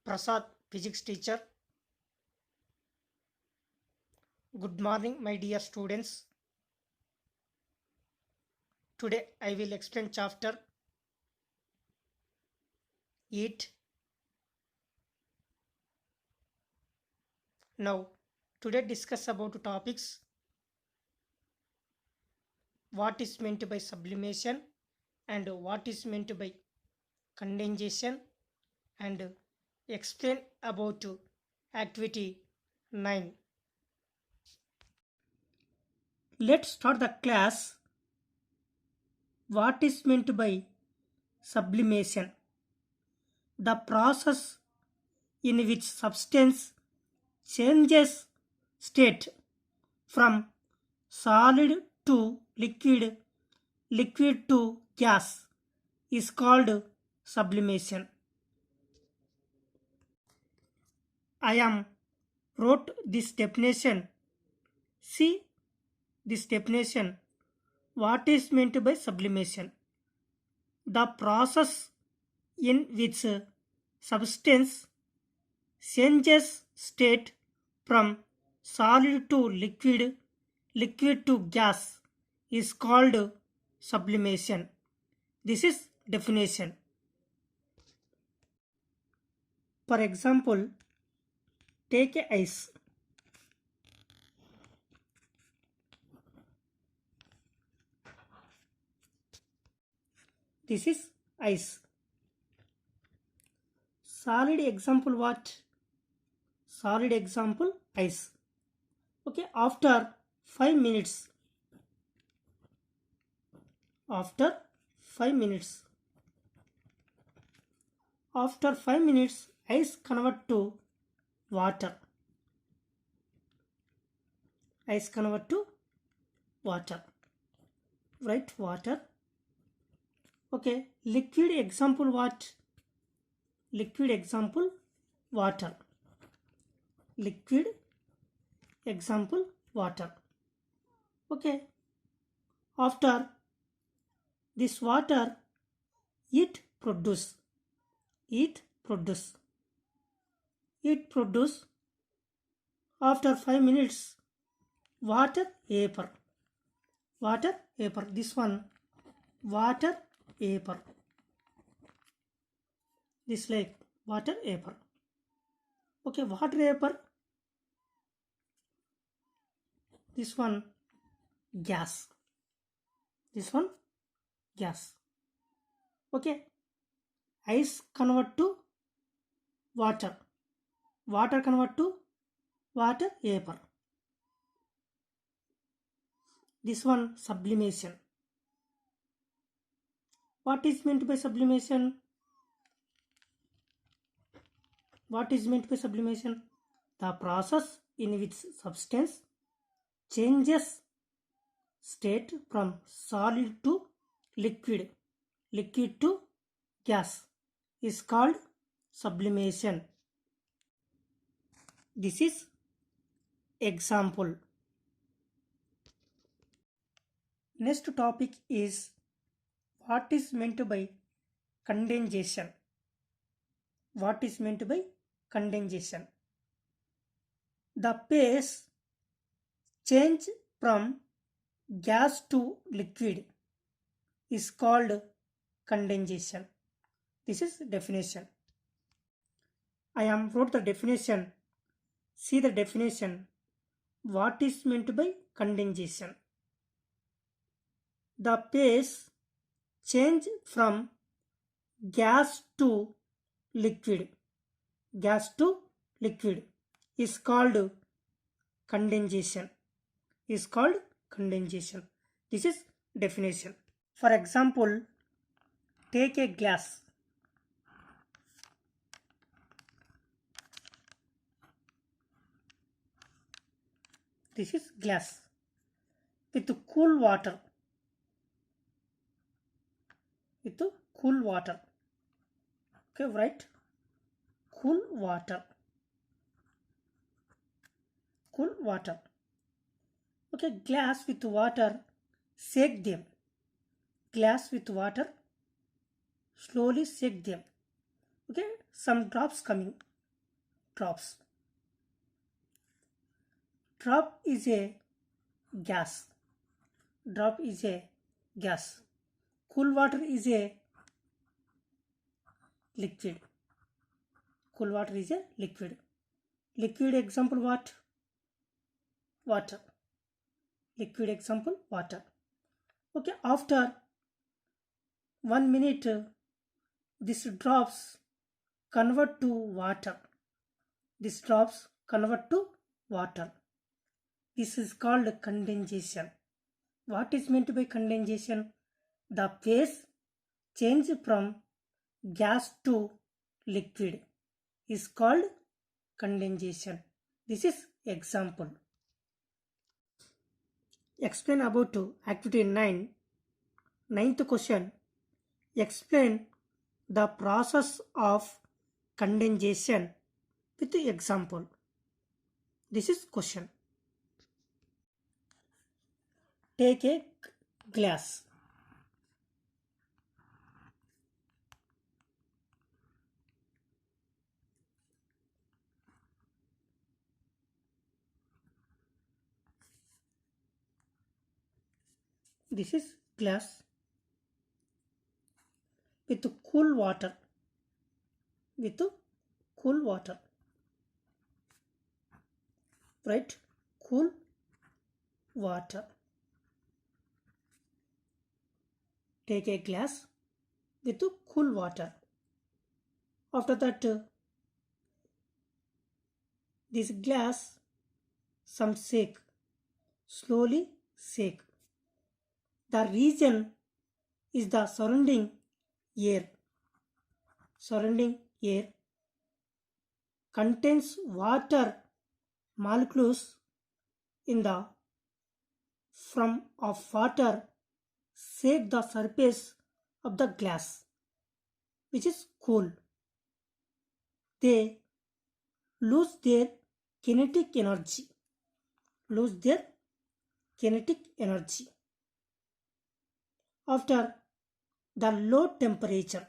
Prasad, physics teacher. Good morning, my dear students. Today I will explain chapter 8. Now, today discuss about topics what is meant by sublimation and what is meant by condensation and explain about activity 9. Let's start the class. What is meant by sublimation? The process in which substance changes state from solid to liquid, liquid to gas is called sublimation. I am wrote this definition. See this definition. What is meant by sublimation? The process in which substance changes state from solid to liquid, liquid to gas is called sublimation. This is definition. For example, take a ice. This is ice. Solid example what? Solid example ice. Okay, after 5 minutes. After 5 minutes. After 5 minutes, ice convert to water. Ice convert to water. Write water. Okay, liquid example what? Liquid example water. Liquid example water. Okay, after this water it produce after 5 minutes water vapor. This one water vapor. This like water vapor. Okay, water vapor. This one gas. This one gas. Okay, ice convert to water. Water convert to water vapor. This one sublimation. What is meant by sublimation? What is meant by sublimation? The process in which substance changes state from solid to liquid, liquid to gas is called sublimation. This is example. Next topic is what is meant by condensation. What is meant by condensation? The phase change from gas to liquid is called condensation. This is definition. I am wrote the definition. See the definition. What is meant by condensation? The phase change from gas to liquid is called condensation. This is definition. For example, take a glass. This is glass with cool water. Okay, right? Cool water. Okay, glass with water, shake them. Glass with water, slowly shake them. Okay, some drops coming. drops. Drop is a gas. Drop is a gas. Cool water is a liquid. Cool water is a liquid. Liquid example what? Water. Liquid example water. Okay, after 1 minute, these drops convert to water. These drops convert to water. This is called condensation. What is meant by condensation? The phase change from gas to liquid is called condensation. This is example. Explain about activity 9. Ninth question. Explain the process of condensation with the example. This is question. Take a glass. This is glass with cool water. With cool water. Right? Cool water. Take a glass with cool water. After that, this glass some shake, slowly shake. The region is the surrounding air. Surrounding air contains water molecules in the from of water shake the surface of the glass, which is cool. They lose their kinetic energy. Lose their kinetic energy. After the low temperature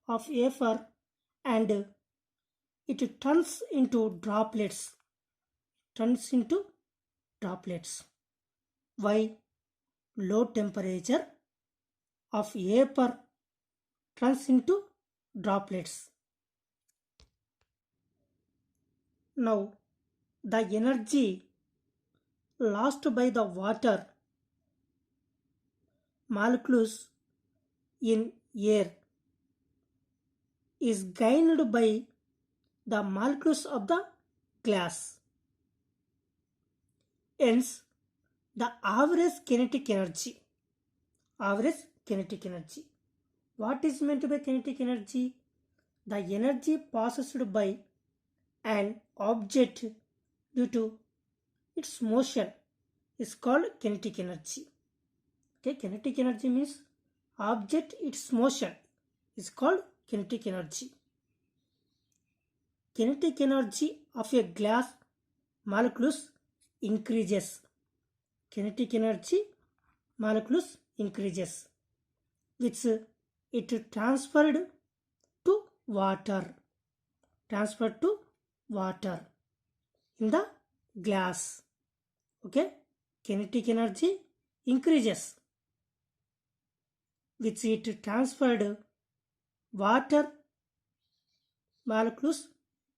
of vapor and it turns into droplets. Why low temperature of vapor turns into droplets? Now the energy lost by the water molecules in air is gained by the molecules of the glass. Hence, the average kinetic energy. What is meant by kinetic energy? The energy passed by an object due to its motion is called kinetic energy. Okay, kinetic energy means object its motion is called kinetic energy. Kinetic energy of a glass molecules increases. Kinetic energy molecules increases, which it transferred to water. In the glass. Okay, kinetic energy increases, which it transferred water molecules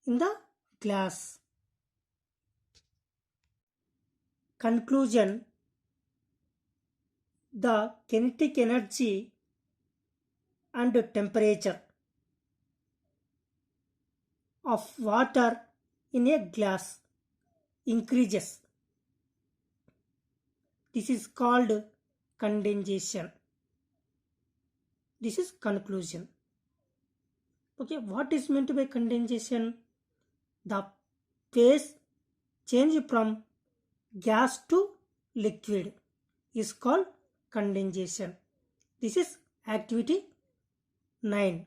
in the glass. Conclusion: the kinetic energy and temperature of water in a glass increases. This is called condensation. This is conclusion. Okay, what is meant by condensation? The phase change from gas to liquid is called condensation. This is activity 9.